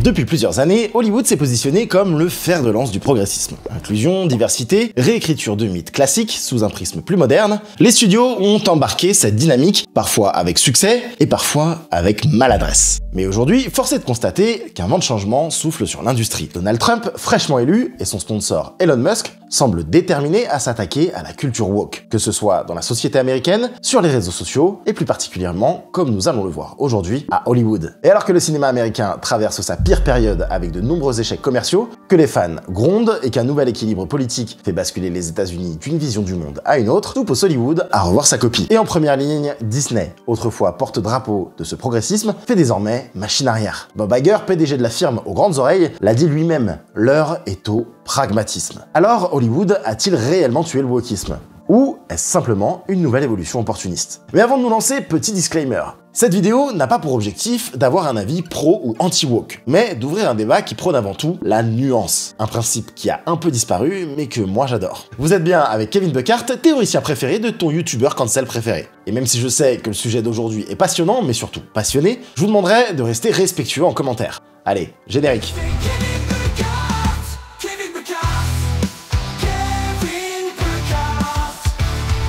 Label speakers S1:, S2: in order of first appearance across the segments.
S1: Depuis plusieurs années, Hollywood s'est positionné comme le fer de lance du progressisme. Inclusion, diversité, réécriture de mythes classiques sous un prisme plus moderne, les studios ont embarqué cette dynamique, parfois avec succès et parfois avec maladresse. Mais aujourd'hui, force est de constater qu'un vent de changement souffle sur l'industrie. Donald Trump, fraîchement élu, et son sponsor Elon Musk semblent déterminés à s'attaquer à la culture woke, que ce soit dans la société américaine, sur les réseaux sociaux, et plus particulièrement, comme nous allons le voir aujourd'hui, à Hollywood. Et alors que le cinéma américain traverse sa pire période avec de nombreux échecs commerciaux, que les fans grondent et qu'un nouvel équilibre politique fait basculer les États-Unis d'une vision du monde à une autre, tout pousse Hollywood à revoir sa copie. Et en première ligne, Disney, autrefois porte-drapeau de ce progressisme, fait désormais machine arrière. Bob Iger, PDG de la firme aux grandes oreilles, l'a dit lui-même, l'heure est au pragmatisme. Alors, Hollywood a-t-il réellement tué le wokisme? Ou est-ce simplement une nouvelle évolution opportuniste? Mais avant de nous lancer, petit disclaimer. Cette vidéo n'a pas pour objectif d'avoir un avis pro ou anti-woke, mais d'ouvrir un débat qui prône avant tout la nuance. Un principe qui a un peu disparu, mais que moi j'adore. Vous êtes bien avec Kevin Buckart, théoricien préféré de ton youtubeur cancel préféré. Et même si je sais que le sujet d'aujourd'hui est passionnant, mais surtout passionné, je vous demanderai de rester respectueux en commentaire. Allez, générique.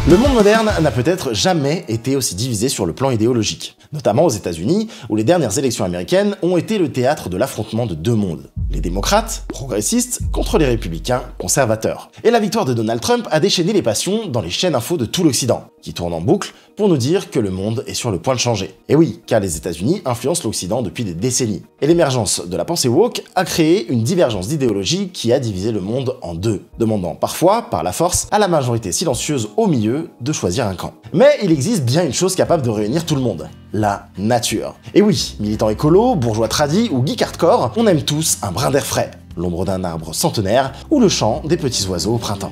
S1: Le monde moderne n'a peut-être jamais été aussi divisé sur le plan idéologique, notamment aux États-Unis, où les dernières élections américaines ont été le théâtre de l'affrontement de deux mondes. Les démocrates, progressistes, contre les républicains, conservateurs. Et la victoire de Donald Trump a déchaîné les passions dans les chaînes info de tout l'Occident, qui tournent en boucle pour nous dire que le monde est sur le point de changer. Et oui, car les États-Unis influencent l'Occident depuis des décennies. Et l'émergence de la pensée woke a créé une divergence d'idéologie qui a divisé le monde en deux, demandant parfois, par la force, à la majorité silencieuse au milieu de choisir un camp. Mais il existe bien une chose capable de réunir tout le monde. La nature. Et oui, militants écolos, bourgeois tradis ou geeks hardcore, on aime tous un brin d'air frais, l'ombre d'un arbre centenaire ou le chant des petits oiseaux au printemps.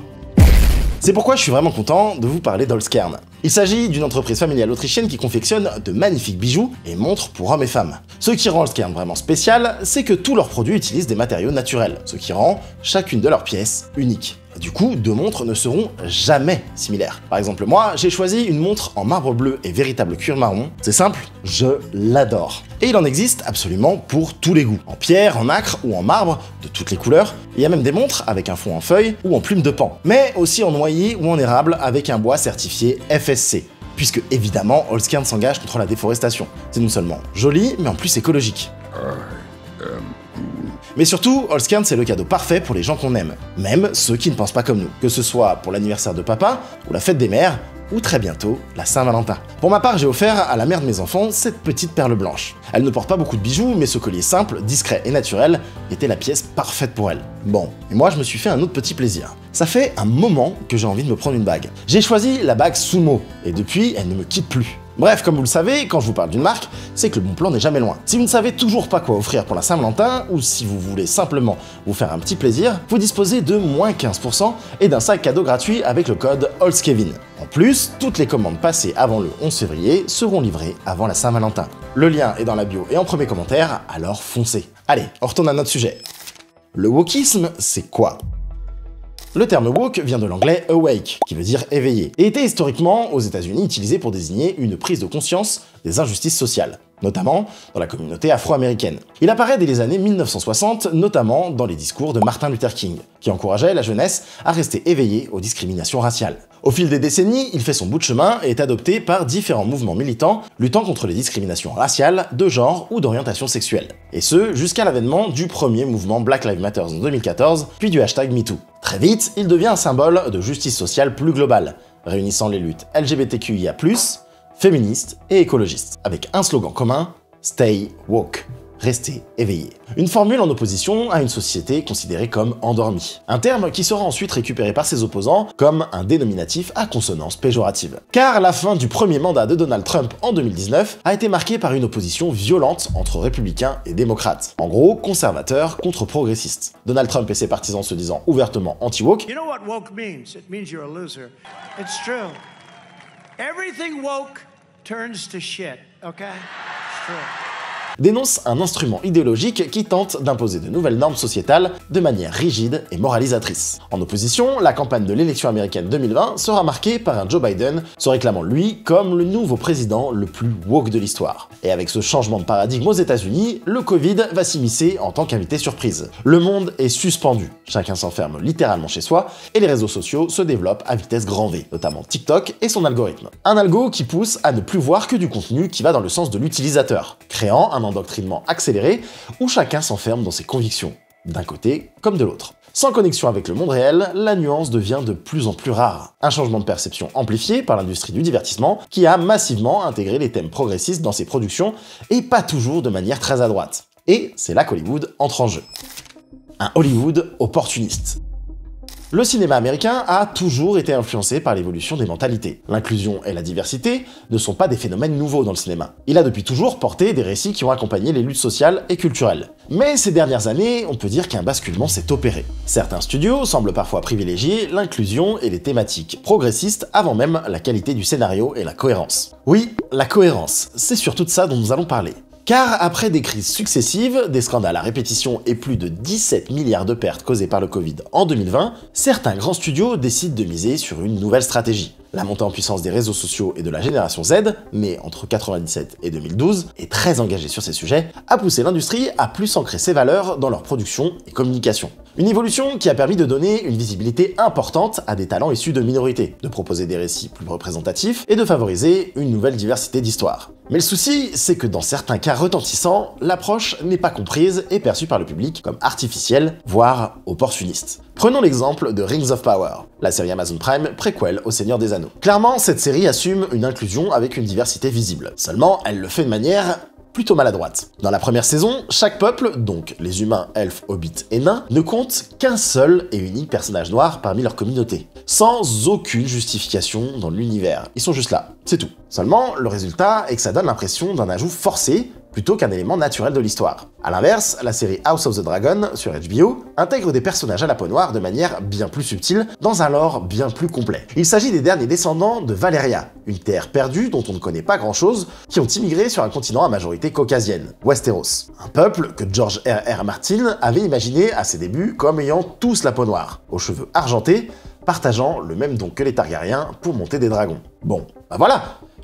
S1: C'est pourquoi je suis vraiment content de vous parler d'Holzkern. Il s'agit d'une entreprise familiale autrichienne qui confectionne de magnifiques bijoux et montres pour hommes et femmes. Ce qui rend Holzkern vraiment spécial, c'est que tous leurs produits utilisent des matériaux naturels, ce qui rend chacune de leurs pièces unique. Du coup, deux montres ne seront jamais similaires. Par exemple, moi, j'ai choisi une montre en marbre bleu et véritable cuir marron. C'est simple, je l'adore. Et il en existe absolument pour tous les goûts. En pierre, en nacre ou en marbre, de toutes les couleurs. Il y a même des montres avec un fond en feuille ou en plume de pan. Mais aussi en noyer ou en érable avec un bois certifié FSC. Puisque évidemment, Holzkern s'engage contre la déforestation. C'est non seulement joli, mais en plus écologique. Mais surtout, Holzkern c'est le cadeau parfait pour les gens qu'on aime, même ceux qui ne pensent pas comme nous, que ce soit pour l'anniversaire de papa, ou la fête des mères, ou très bientôt la Saint-Valentin. Pour ma part, j'ai offert à la mère de mes enfants cette petite perle blanche. Elle ne porte pas beaucoup de bijoux, mais ce collier simple, discret et naturel était la pièce parfaite pour elle. Bon, et moi je me suis fait un autre petit plaisir. Ça fait un moment que j'ai envie de me prendre une bague. J'ai choisi la bague Sumo, et depuis, elle ne me quitte plus. Bref, comme vous le savez, quand je vous parle d'une marque, c'est que le bon plan n'est jamais loin. Si vous ne savez toujours pas quoi offrir pour la Saint-Valentin, ou si vous voulez simplement vous faire un petit plaisir, vous disposez de moins 15% et d'un sac cadeau gratuit avec le code HOLZKEVIN. En plus, toutes les commandes passées avant le 11 février seront livrées avant la Saint-Valentin. Le lien est dans la bio et en premier commentaire, alors foncez. Allez, on retourne à notre sujet. Le wokisme, c'est quoi ? Le terme woke vient de l'anglais awake, qui veut dire éveillé, et était historiquement aux États-Unis utilisé pour désigner une prise de conscience des injustices sociales, notamment dans la communauté afro-américaine. Il apparaît dès les années 1960, notamment dans les discours de Martin Luther King, qui encourageait la jeunesse à rester éveillée aux discriminations raciales. Au fil des décennies, il fait son bout de chemin et est adopté par différents mouvements militants luttant contre les discriminations raciales, de genre ou d'orientation sexuelle. Et ce, jusqu'à l'avènement du premier mouvement Black Lives Matter en 2014, puis du hashtag MeToo. Très vite, il devient un symbole de justice sociale plus globale, réunissant les luttes LGBTQIA+, féministes et écologistes, avec un slogan commun, Stay Woke. Rester éveillé. Une formule en opposition à une société considérée comme endormie. Un terme qui sera ensuite récupéré par ses opposants comme un dénominatif à consonance péjorative. Car la fin du premier mandat de Donald Trump en 2019 a été marquée par une opposition violente entre républicains et démocrates. En gros, conservateurs contre progressistes. Donald Trump et ses partisans se disant ouvertement anti-woke.
S2: You know what woke means? It means you're a loser. It's true. Everything woke turns to shit, okay? It's true.
S1: dénonce un instrument idéologique qui tente d'imposer de nouvelles normes sociétales de manière rigide et moralisatrice. En opposition, la campagne de l'élection américaine 2020 sera marquée par un Joe Biden se réclamant lui comme le nouveau président le plus woke de l'histoire. Et avec ce changement de paradigme aux États-Unis, le Covid va s'immiscer en tant qu'invité surprise. Le monde est suspendu, chacun s'enferme littéralement chez soi, et les réseaux sociaux se développent à vitesse grand V, notamment TikTok et son algorithme. Un algo qui pousse à ne plus voir que du contenu qui va dans le sens de l'utilisateur, créant un endoctrinement accéléré où chacun s'enferme dans ses convictions, d'un côté comme de l'autre. Sans connexion avec le monde réel, la nuance devient de plus en plus rare. Un changement de perception amplifié par l'industrie du divertissement qui a massivement intégré les thèmes progressistes dans ses productions et pas toujours de manière très à droite. Et c'est là qu'Hollywood entre en jeu. Un Hollywood opportuniste. Le cinéma américain a toujours été influencé par l'évolution des mentalités. L'inclusion et la diversité ne sont pas des phénomènes nouveaux dans le cinéma. Il a depuis toujours porté des récits qui ont accompagné les luttes sociales et culturelles. Mais ces dernières années, on peut dire qu'un basculement s'est opéré. Certains studios semblent parfois privilégier l'inclusion et les thématiques progressistes avant même la qualité du scénario et la cohérence. Oui, la cohérence, c'est surtout de ça dont nous allons parler. Car après des crises successives, des scandales à répétition et plus de 17 milliards de pertes causées par le Covid en 2020, certains grands studios décident de miser sur une nouvelle stratégie. La montée en puissance des réseaux sociaux et de la génération Z, née entre 1997 et 2012, et très engagée sur ces sujets, a poussé l'industrie à plus ancrer ses valeurs dans leur production et communication. Une évolution qui a permis de donner une visibilité importante à des talents issus de minorités, de proposer des récits plus représentatifs et de favoriser une nouvelle diversité d'histoires. Mais le souci, c'est que dans certains cas retentissants, l'approche n'est pas comprise et perçue par le public comme artificielle, voire opportuniste. Prenons l'exemple de Rings of Power, la série Amazon Prime préquel au Seigneur des Anneaux. Clairement, cette série assume une inclusion avec une diversité visible. Seulement, elle le fait de manière plutôt maladroite. Dans la première saison, chaque peuple, donc les humains, elfes, hobbits et nains, ne compte qu'un seul et unique personnage noir parmi leur communauté, sans aucune justification dans l'univers. Ils sont juste là, c'est tout. Seulement, le résultat est que ça donne l'impression d'un ajout forcé plutôt qu'un élément naturel de l'histoire. A l'inverse, la série House of the Dragon sur HBO intègre des personnages à la peau noire de manière bien plus subtile, dans un lore bien plus complet. Il s'agit des derniers descendants de Valyria, une terre perdue dont on ne connaît pas grand-chose, qui ont immigré sur un continent à majorité caucasienne, Westeros. Un peuple que George R.R. Martin avait imaginé à ses débuts comme ayant tous la peau noire, aux cheveux argentés, partageant le même don que les Targaryens pour monter des dragons. Bon, bah voilà!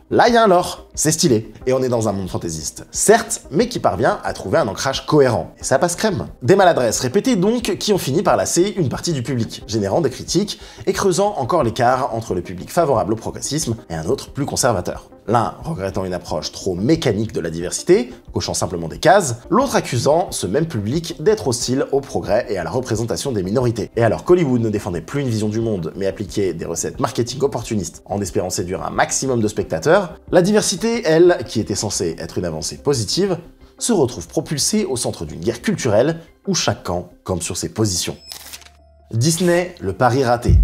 S1: Là, il y a un lore, c'est stylé. Et on est dans un monde fantaisiste, certes, mais qui parvient à trouver un ancrage cohérent. Et ça passe crème. Des maladresses répétées donc, qui ont fini par lasser une partie du public, générant des critiques et creusant encore l'écart entre le public favorable au progressisme et un autre plus conservateur. L'un regrettant une approche trop mécanique de la diversité, cochant simplement des cases, l'autre accusant ce même public d'être hostile au progrès et à la représentation des minorités. Et alors qu'Hollywood ne défendait plus une vision du monde, mais appliquait des recettes marketing opportunistes en espérant séduire un maximum de spectateurs, la diversité, elle, qui était censée être une avancée positive, se retrouve propulsée au centre d'une guerre culturelle où chaque camp campe sur ses positions. Disney, le pari raté.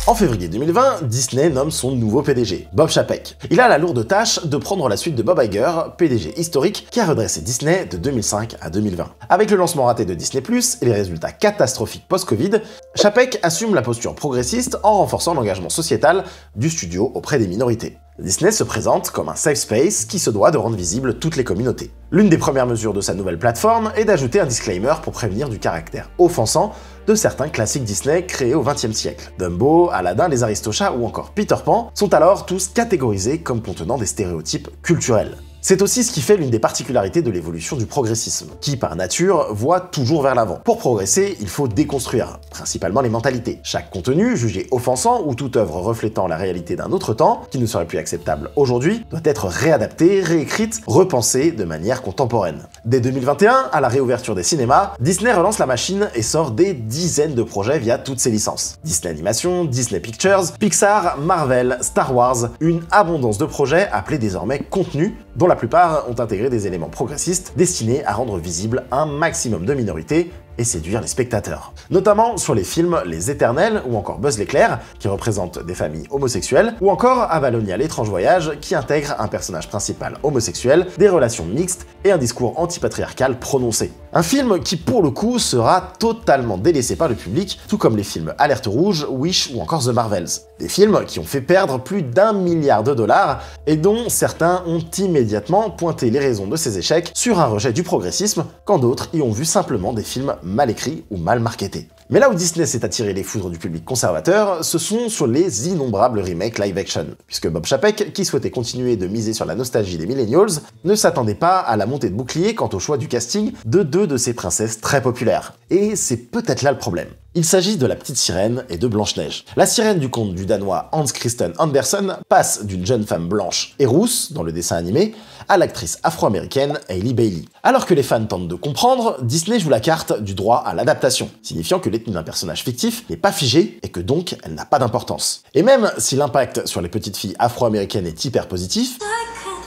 S1: En février 2020, Disney nomme son nouveau PDG, Bob Chapek. Il a la lourde tâche de prendre la suite de Bob Iger, PDG historique qui a redressé Disney de 2005 à 2020. Avec le lancement raté de Disney+, et les résultats catastrophiques post-Covid, Chapek assume la posture progressiste en renforçant l'engagement sociétal du studio auprès des minorités. Disney se présente comme un safe space qui se doit de rendre visibles toutes les communautés. L'une des premières mesures de sa nouvelle plateforme est d'ajouter un disclaimer pour prévenir du caractère offensant de certains classiques Disney créés au XXe siècle. Dumbo, Aladdin, les Aristochats ou encore Peter Pan sont alors tous catégorisés comme contenant des stéréotypes culturels. C'est aussi ce qui fait l'une des particularités de l'évolution du progressisme, qui par nature voit toujours vers l'avant. Pour progresser, il faut déconstruire, principalement les mentalités. Chaque contenu jugé offensant ou toute œuvre reflétant la réalité d'un autre temps, qui ne serait plus acceptable aujourd'hui, doit être réadaptée, réécrite, repensée de manière contemporaine. Dès 2021, à la réouverture des cinémas, Disney relance la machine et sort des dizaines de projets via toutes ses licences. Disney Animation, Disney Pictures, Pixar, Marvel, Star Wars, une abondance de projets appelés désormais contenus, dont la plupart ont intégré des éléments progressistes destinés à rendre visible un maximum de minorités et séduire les spectateurs. Notamment sur les films Les Éternels ou encore Buzz l'éclair, qui représentent des familles homosexuelles, ou encore Avalonia l'étrange voyage, qui intègre un personnage principal homosexuel, des relations mixtes et un discours antipatriarcal prononcé. Un film qui pour le coup sera totalement délaissé par le public, tout comme les films Alerte Rouge, Wish ou encore The Marvels. Des films qui ont fait perdre plus d'1 milliard de dollars et dont certains ont immédiatement pointé les raisons de ces échecs sur un rejet du progressisme, quand d'autres y ont vu simplement des films mal écrits ou mal marketés. Mais là où Disney s'est attiré les foudres du public conservateur, ce sont sur les innombrables remakes live-action, puisque Bob Chapek, qui souhaitait continuer de miser sur la nostalgie des millennials, ne s'attendait pas à la montée de bouclier quant au choix du casting de deux de ces princesses très populaires. Et c'est peut-être là le problème. Il s'agit de La Petite Sirène et de Blanche-Neige. La sirène du conte du danois Hans Christian Andersen passe d'une jeune femme blanche et rousse, dans le dessin animé, à l'actrice afro-américaine Hailey Bailey. Alors que les fans tentent de comprendre, Disney joue la carte du droit à l'adaptation, signifiant que l'ethnie d'un personnage fictif n'est pas figée et que donc elle n'a pas d'importance. Et même si l'impact sur les petites filles afro-américaines est hyper positif,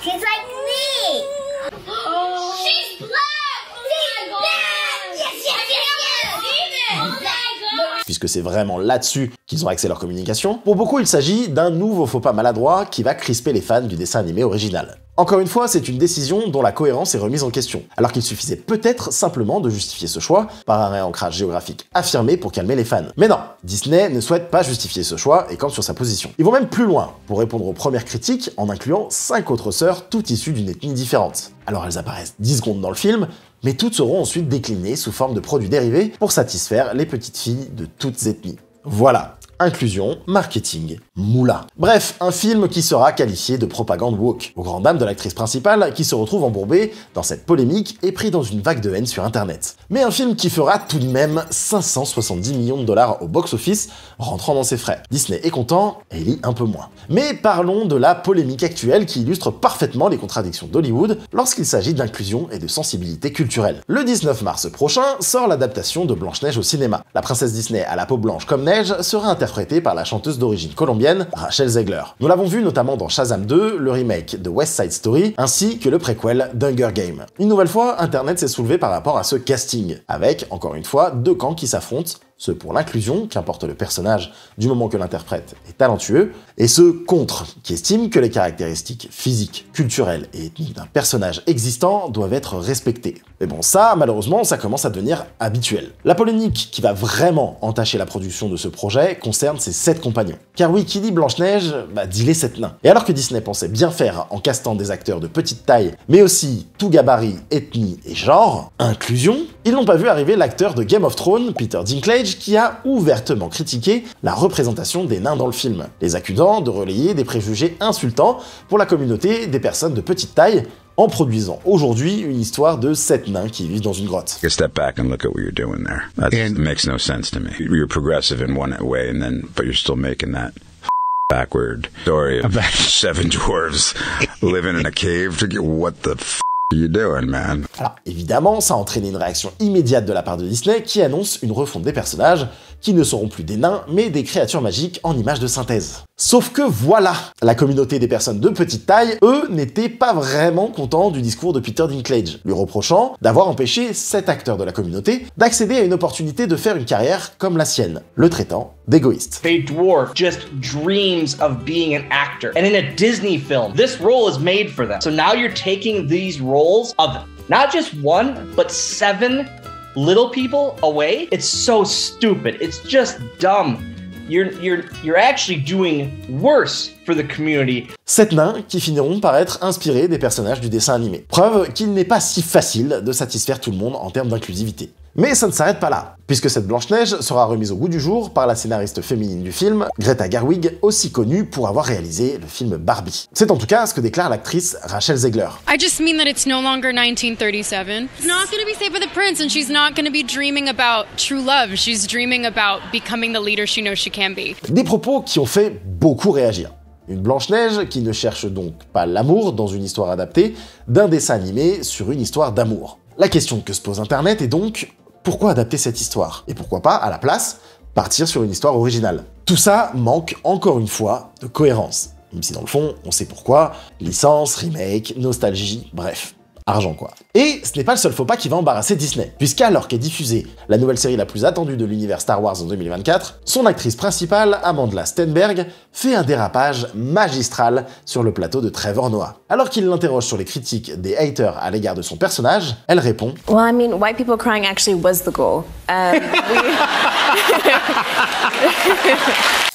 S3: She's like me! Oh, she's black! She's black! Yes, yes, yes, yes!
S1: puisque c'est vraiment là-dessus qu'ils ont axé leur communication, pour beaucoup il s'agit d'un nouveau faux pas maladroit qui va crisper les fans du dessin animé original. Encore une fois, c'est une décision dont la cohérence est remise en question, alors qu'il suffisait peut-être simplement de justifier ce choix par un réancrage géographique affirmé pour calmer les fans. Mais non, Disney ne souhaite pas justifier ce choix et campe sur sa position. Ils vont même plus loin, pour répondre aux premières critiques en incluant 5 autres sœurs, toutes issues d'une ethnie différente. Alors elles apparaissent 10 secondes dans le film, mais toutes seront ensuite déclinées sous forme de produits dérivés pour satisfaire les petites filles de toutes ethnies. Voilà. Inclusion, marketing, moula. Bref, un film qui sera qualifié de propagande woke, aux grandes dames de l'actrice principale qui se retrouve embourbée dans cette polémique et pris dans une vague de haine sur internet. Mais un film qui fera tout de même 570 millions de dollars au box-office, rentrant dans ses frais. Disney est content, Hailey un peu moins. Mais parlons de la polémique actuelle qui illustre parfaitement les contradictions d'Hollywood lorsqu'il s'agit d'inclusion et de sensibilité culturelle. Le 19 mars prochain sort l'adaptation de Blanche-Neige au cinéma. La princesse Disney à la peau blanche comme neige sera interprétée par la chanteuse d'origine colombienne Rachel Zegler. Nous l'avons vu notamment dans Shazam 2, le remake de West Side Story, ainsi que le préquel d'Hunger Games. Une nouvelle fois, Internet s'est soulevé par rapport à ce casting, avec, encore une fois, deux camps qui s'affrontent, ceux pour l'inclusion, qui importe le personnage du moment que l'interprète est talentueux, et ceux contre, qui estiment que les caractéristiques physiques, culturelles et ethniques d'un personnage existant doivent être respectées. Mais bon, ça, malheureusement, ça commence à devenir habituel. La polémique qui va vraiment entacher la production de ce projet concerne ses 7 compagnons. Car oui, qui dit Blanche-Neige, dit les 7 nains. Et alors que Disney pensait bien faire en castant des acteurs de petite taille, mais aussi tout gabarit, ethnie et genre, inclusion, ils n'ont pas vu arriver l'acteur de Game of Thrones, Peter Dinklage, qui a ouvertement critiqué la représentation des nains dans le film, les accusant de relayer des préjugés insultants pour la communauté des personnes de petite taille, en produisant aujourd'hui une histoire de 7 nains qui vivent dans une grotte.
S4: Step back and look at what you're doing there. That makes no sense to me. You're progressive in one way, but you're still making that backward story of 7 dwarves living in a cave. What the are you doing, man?
S1: Alors évidemment, ça a entraîné une réaction immédiate de la part de Disney qui annonce une refonte des personnages qui ne seront plus des nains mais des créatures magiques en images de synthèse. Sauf que voilà, la communauté des personnes de petite taille, eux, n'étaient pas vraiment contents du discours de Peter Dinklage, lui reprochant d'avoir empêché cet acteur de la communauté d'accéder à une opportunité de faire une carrière comme la sienne, le traitant d'égoïste.
S5: A dwarf just dreams of being an actor. And in a Disney film, this role is made for them. So now you're taking these roles of not just one, but 7 little people away. It's so stupid. It's just dumb. You're actually doing worse for the community.
S1: 7 nains qui finiront par être inspirés des personnages du dessin animé. Preuve qu'il n'est pas si facile de satisfaire tout le monde en termes d'inclusivité. Mais ça ne s'arrête pas là, puisque cette Blanche-Neige sera remise au goût du jour par la scénariste féminine du film, Greta Gerwig, aussi connue pour avoir réalisé le film Barbie. C'est en tout cas ce que déclare l'actrice Rachel Zegler.
S6: I just mean that it's no longer 1937. She's not going to be safe with the prince, and she's not going to be dreaming about true love. She's dreaming about becoming the leader she knows she can be. Des propos qui ont fait beaucoup réagir. Une Blanche-Neige qui ne cherche donc pas l'amour dans une histoire adaptée d'un dessin animé sur une histoire d'amour. La question que se pose Internet est donc, pourquoi adapter cette histoire? Et pourquoi pas, à la place, partir sur une histoire originale? Tout ça manque encore une fois de cohérence. Même si dans le fond, on sait pourquoi, licence, remake, nostalgie, bref.
S1: Argent quoi. Et ce n'est pas le seul faux pas qui va embarrasser Disney, puisqu'alors qu'est diffusée la nouvelle série la plus attendue de l'univers Star Wars en 2024, son actrice principale, Amandla Stenberg, fait un dérapage magistral sur le plateau de Trevor Noah. Alors qu'il l'interroge sur les critiques des haters à l'égard de son personnage, elle répond
S7: « Well, I mean, white people crying actually was the goal.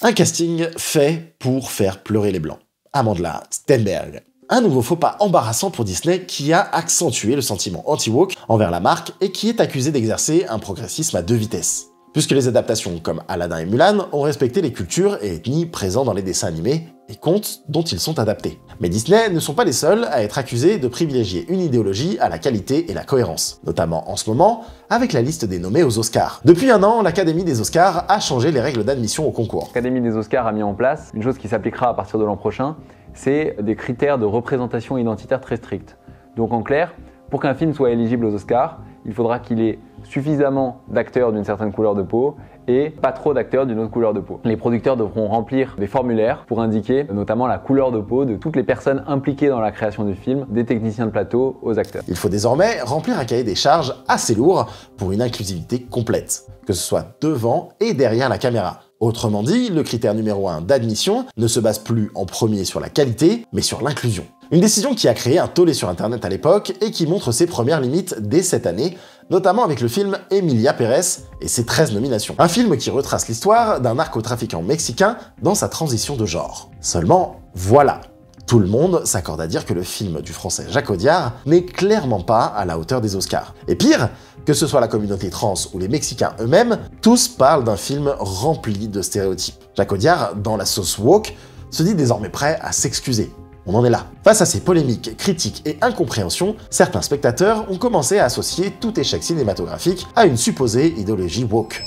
S1: Un casting fait pour faire pleurer les blancs. Amandla Stenberg. Un nouveau faux pas embarrassant pour Disney qui a accentué le sentiment anti-woke envers la marque et qui est accusé d'exercer un progressisme à 2 vitesses. Puisque les adaptations comme Aladdin et Mulan ont respecté les cultures et ethnies présents dans les dessins animés et contes dont ils sont adaptés. Mais Disney ne sont pas les seuls à être accusés de privilégier une idéologie à la qualité et la cohérence, notamment en ce moment avec la liste des nommés aux Oscars. Depuis un an, l'Académie des Oscars a changé les règles d'admission au concours.
S8: L'Académie des Oscars a mis en place une chose qui s'appliquera à partir de l'an prochain, c'est des critères de représentation identitaire très stricts. Donc en clair, pour qu'un film soit éligible aux Oscars, il faudra qu'il ait suffisamment d'acteurs d'une certaine couleur de peau et pas trop d'acteurs d'une autre couleur de peau. Les producteurs devront remplir des formulaires pour indiquer notamment la couleur de peau de toutes les personnes impliquées dans la création du film, des techniciens de plateau aux acteurs.
S1: Il faut désormais remplir un cahier des charges assez lourd pour une inclusivité complète, que ce soit devant et derrière la caméra. Autrement dit, le critère numéro 1 d'admission ne se base plus en premier sur la qualité, mais sur l'inclusion. Une décision qui a créé un tollé sur internet à l'époque et qui montre ses premières limites dès cette année, notamment avec le film Emilia Pérez et ses 13 nominations. Un film qui retrace l'histoire d'un narcotrafiquant mexicain dans sa transition de genre. Seulement, voilà. Tout le monde s'accorde à dire que le film du français Jacques Audiard n'est clairement pas à la hauteur des Oscars. Et pire, que ce soit la communauté trans ou les Mexicains eux-mêmes, tous parlent d'un film rempli de stéréotypes. Jacques Audiard, dans la sauce woke, se dit désormais prêt à s'excuser. On en est là. Face à ces polémiques, critiques et incompréhensions, certains spectateurs ont commencé à associer tout échec cinématographique à une supposée idéologie woke.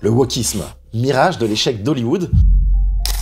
S1: Le wokisme, mirage de l'échec d'Hollywood.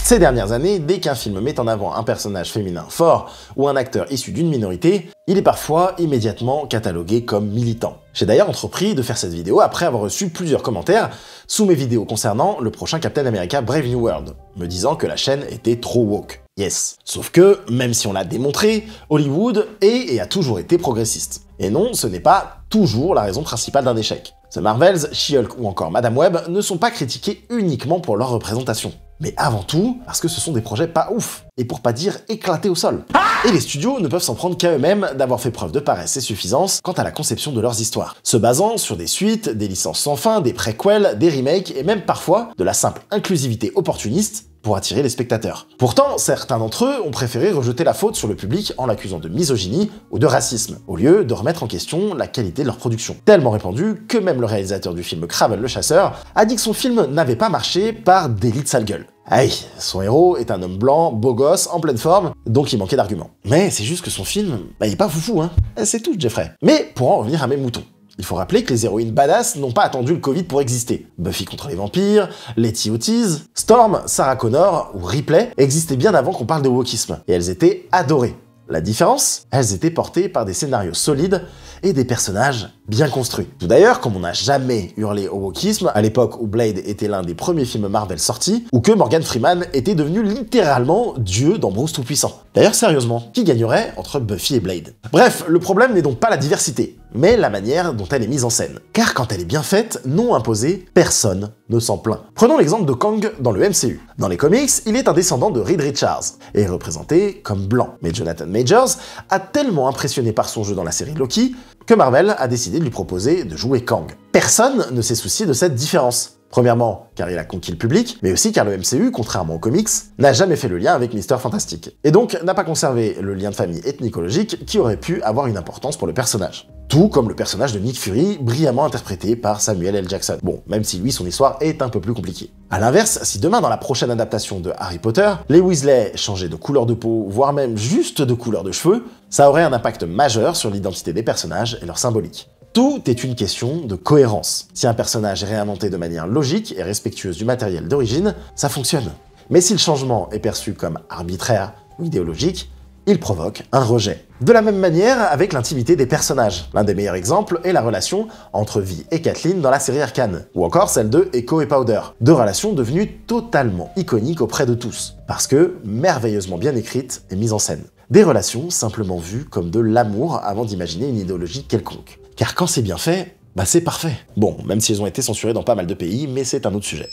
S1: Ces dernières années, dès qu'un film met en avant un personnage féminin fort ou un acteur issu d'une minorité, il est parfois immédiatement catalogué comme militant. J'ai d'ailleurs entrepris de faire cette vidéo après avoir reçu plusieurs commentaires sous mes vidéos concernant le prochain Captain America Brave New World, me disant que la chaîne était trop woke. Yes. Sauf que, même si on l'a démontré, Hollywood est et a toujours été progressiste. Et non, ce n'est pas toujours la raison principale d'un échec. The Marvels, She-Hulk ou encore Madame Web ne sont pas critiqués uniquement pour leur représentation. Mais avant tout, parce que ce sont des projets pas ouf, et pour pas dire éclatés au sol. Et les studios ne peuvent s'en prendre qu'à eux-mêmes d'avoir fait preuve de paresse et suffisance quant à la conception de leurs histoires, se basant sur des suites, des licences sans fin, des préquels, des remakes et même parfois de la simple inclusivité opportuniste pour attirer les spectateurs. Pourtant, certains d'entre eux ont préféré rejeter la faute sur le public en l'accusant de misogynie ou de racisme, au lieu de remettre en question la qualité de leur production. Tellement répandu que même le réalisateur du film Kraven le Chasseur a dit que son film n'avait pas marché par délit de sale gueule. Aïe, son héros est un homme blanc, beau gosse, en pleine forme, donc il manquait d'arguments. Mais c'est juste que son film, il est pas foufou, hein. C'est tout, Jeffrey. Mais pour en revenir à mes moutons, il faut rappeler que les héroïnes badass n'ont pas attendu le Covid pour exister. Buffy contre les vampires, Letty Ortiz, Storm, Sarah Connor ou Ripley existaient bien avant qu'on parle de wokisme, et elles étaient adorées. La différence, elles étaient portées par des scénarios solides et des personnages bien construits. Tout d'ailleurs, comme on n'a jamais hurlé au wokisme, à l'époque où Blade était l'un des premiers films Marvel sortis, ou que Morgan Freeman était devenu littéralement Dieu dans Bruce Tout-Puissant. D'ailleurs, sérieusement, qui gagnerait entre Buffy et Blade? Bref, le problème n'est donc pas la diversité, mais la manière dont elle est mise en scène. Car quand elle est bien faite, non imposée, personne ne s'en plaint. Prenons l'exemple de Kang dans le MCU. Dans les comics, il est un descendant de Reed Richards, et est représenté comme blanc. Mais Jonathan Majors a tellement impressionné par son jeu dans la série Loki, que Marvel a décidé de lui proposer de jouer Kang. Personne ne s'est soucié de cette différence. Premièrement, car il a conquis le public, mais aussi car le MCU, contrairement aux comics, n'a jamais fait le lien avec Mr. Fantastic, et donc n'a pas conservé le lien de famille ethnicologique qui aurait pu avoir une importance pour le personnage. Tout comme le personnage de Nick Fury, brillamment interprété par Samuel L. Jackson. Bon, même si lui, son histoire est un peu plus compliquée. A l'inverse, si demain dans la prochaine adaptation de Harry Potter, les Weasley changeaient de couleur de peau, voire même juste de couleur de cheveux, ça aurait un impact majeur sur l'identité des personnages et leur symbolique. Tout est une question de cohérence. Si un personnage est réinventé de manière logique et respectueuse du matériel d'origine, ça fonctionne. Mais si le changement est perçu comme arbitraire ou idéologique, il provoque un rejet. De la même manière avec l'intimité des personnages. L'un des meilleurs exemples est la relation entre Vi et Kathleen dans la série Arcane, ou encore celle de Echo et Powder, deux relations devenues totalement iconiques auprès de tous, parce que merveilleusement bien écrites et mises en scène. Des relations simplement vues comme de l'amour avant d'imaginer une idéologie quelconque. Car quand c'est bien fait, bah c'est parfait. Bon, même si elles ont été censurées dans pas mal de pays, mais c'est un autre sujet.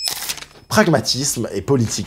S1: Pragmatisme et politique.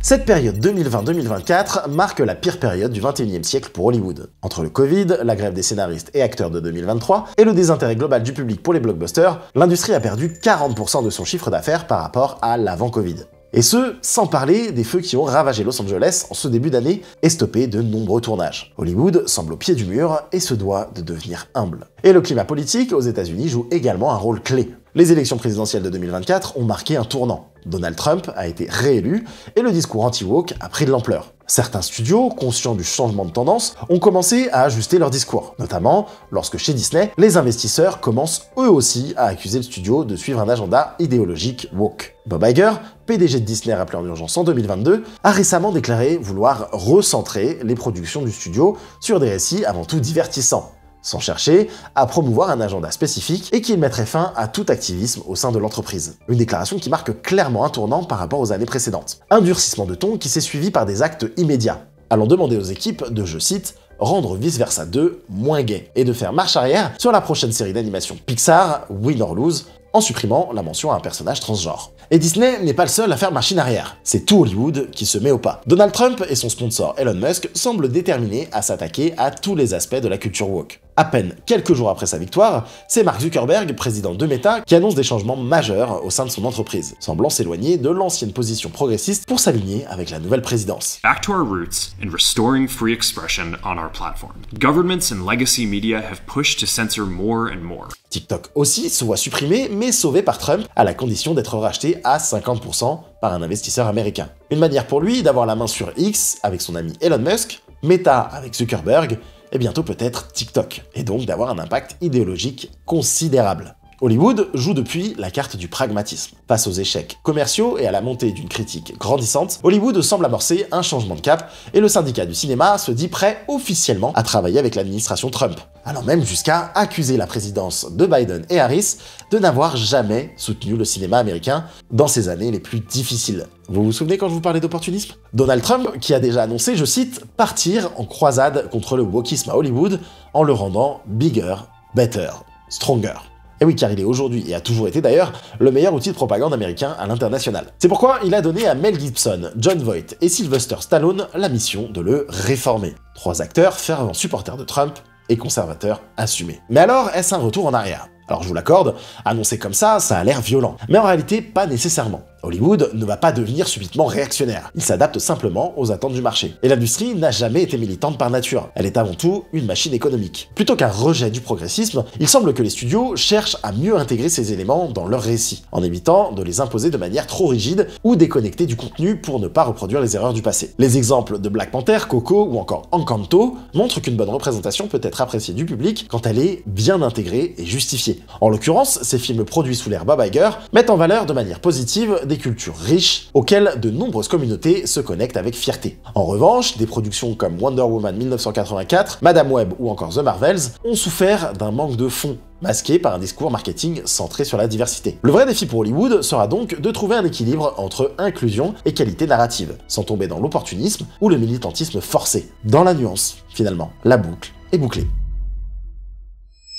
S1: Cette période 2020-2024 marque la pire période du 21e siècle pour Hollywood. Entre le Covid, la grève des scénaristes et acteurs de 2023 et le désintérêt global du public pour les blockbusters, l'industrie a perdu 40% de son chiffre d'affaires par rapport à l'avant-Covid. Et ce, sans parler des feux qui ont ravagé Los Angeles en ce début d'année et stoppé de nombreux tournages. Hollywood semble au pied du mur et se doit de devenir humble. Et le climat politique aux États-Unis joue également un rôle clé. Les élections présidentielles de 2024 ont marqué un tournant. Donald Trump a été réélu et le discours anti-woke a pris de l'ampleur. Certains studios, conscients du changement de tendance, ont commencé à ajuster leur discours, notamment lorsque chez Disney, les investisseurs commencent eux aussi à accuser le studio de suivre un agenda idéologique woke. Bob Iger, PDG de Disney rappelé en urgence en 2022, a récemment déclaré vouloir recentrer les productions du studio sur des récits avant tout divertissants, sans chercher à promouvoir un agenda spécifique et qu'il mettrait fin à tout activisme au sein de l'entreprise. Une déclaration qui marque clairement un tournant par rapport aux années précédentes. Un durcissement de ton qui s'est suivi par des actes immédiats, allant demander aux équipes de, je cite, rendre Vice Versa 2 moins gay, et de faire marche arrière sur la prochaine série d'animation Pixar, Win or Lose, en supprimant la mention à un personnage transgenre. Et Disney n'est pas le seul à faire machine arrière, c'est tout Hollywood qui se met au pas. Donald Trump et son sponsor Elon Musk semblent déterminés à s'attaquer à tous les aspects de la culture woke. À peine quelques jours après sa victoire, c'est Mark Zuckerberg, président de Meta, qui annonce des changements majeurs au sein de son entreprise, semblant s'éloigner de l'ancienne position progressiste pour s'aligner avec la nouvelle présidence.
S9: Back to our roots in restoring free expression on our platform. Governments and legacy media have pushed to censor more and more.
S1: TikTok aussi se voit supprimé, mais sauvé par Trump, à la condition d'être racheté à 50% par un investisseur américain. Une manière pour lui d'avoir la main sur X avec son ami Elon Musk, Meta avec Zuckerberg, et bientôt peut-être TikTok, et donc d'avoir un impact idéologique considérable. Hollywood joue depuis la carte du pragmatisme. Face aux échecs commerciaux et à la montée d'une critique grandissante, Hollywood semble amorcer un changement de cap et le syndicat du cinéma se dit prêt officiellement à travailler avec l'administration Trump, allant même jusqu'à accuser la présidence de Biden et Harris de n'avoir jamais soutenu le cinéma américain dans ces années les plus difficiles. Vous vous souvenez quand je vous parlais d'opportunisme ? Donald Trump qui a déjà annoncé, je cite, partir en croisade contre le wokisme à Hollywood en le rendant bigger, better, stronger. Et oui, car il est aujourd'hui, et a toujours été d'ailleurs, le meilleur outil de propagande américain à l'international. C'est pourquoi il a donné à Mel Gibson, Jon Voight et Sylvester Stallone la mission de le réformer. 3 acteurs fervents supporters de Trump et conservateurs assumés. Mais alors, est-ce un retour en arrière ? Alors je vous l'accorde, annoncé comme ça a l'air violent. Mais en réalité, pas nécessairement. Hollywood ne va pas devenir subitement réactionnaire. Il s'adapte simplement aux attentes du marché. Et l'industrie n'a jamais été militante par nature. Elle est avant tout une machine économique. Plutôt qu'un rejet du progressisme, il semble que les studios cherchent à mieux intégrer ces éléments dans leur récit, en évitant de les imposer de manière trop rigide ou déconnectée du contenu pour ne pas reproduire les erreurs du passé. Les exemples de Black Panther, Coco ou encore Encanto montrent qu'une bonne représentation peut être appréciée du public quand elle est bien intégrée et justifiée. En l'occurrence, ces films produits sous l'ère Bob Iger mettent en valeur de manière positive des cultures riches auxquelles de nombreuses communautés se connectent avec fierté. En revanche, des productions comme Wonder Woman 1984, Madame Web ou encore The Marvels ont souffert d'un manque de fond, masqué par un discours marketing centré sur la diversité. Le vrai défi pour Hollywood sera donc de trouver un équilibre entre inclusion et qualité narrative, sans tomber dans l'opportunisme ou le militantisme forcé. Dans la nuance, finalement, la boucle est bouclée.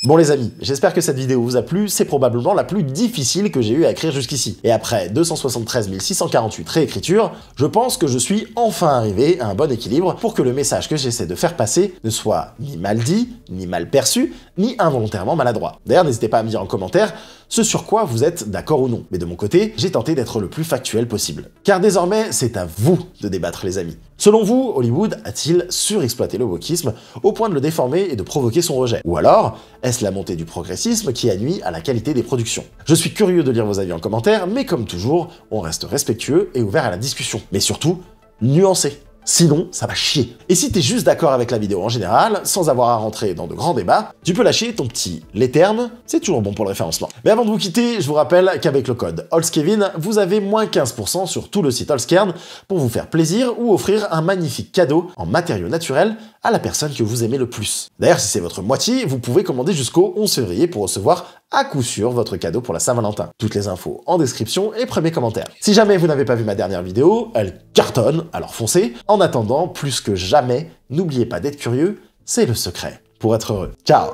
S1: Bon les amis, j'espère que cette vidéo vous a plu, c'est probablement la plus difficile que j'ai eu à écrire jusqu'ici. Et après 273 648 réécritures, je pense que je suis enfin arrivé à un bon équilibre pour que le message que j'essaie de faire passer ne soit ni mal dit, ni mal perçu, ni involontairement maladroit. D'ailleurs, n'hésitez pas à me dire en commentaire ce sur quoi vous êtes d'accord ou non. Mais de mon côté, j'ai tenté d'être le plus factuel possible. Car désormais, c'est à vous de débattre les amis. Selon vous, Hollywood a-t-il surexploité le wokisme au point de le déformer et de provoquer son rejet? Ou alors, est-ce la montée du progressisme qui a nui à la qualité des productions? Je suis curieux de lire vos avis en commentaire, mais comme toujours, on reste respectueux et ouvert à la discussion. Mais surtout, nuancé. Sinon, ça va chier. Et si t'es juste d'accord avec la vidéo en général, sans avoir à rentrer dans de grands débats, tu peux lâcher ton petit « les termes », c'est toujours bon pour le référencement. Mais avant de vous quitter, je vous rappelle qu'avec le code HOLZKEVIN, vous avez moins 15% sur tout le site Holzkern pour vous faire plaisir ou offrir un magnifique cadeau en matériaux naturels à la personne que vous aimez le plus. D'ailleurs, si c'est votre moitié, vous pouvez commander jusqu'au 11 février pour recevoir à coup sûr votre cadeau pour la Saint-Valentin. Toutes les infos en description et premier commentaire. Si jamais vous n'avez pas vu ma dernière vidéo, elle cartonne, alors foncez. En attendant, plus que jamais, n'oubliez pas d'être curieux, c'est le secret pour être heureux. Ciao!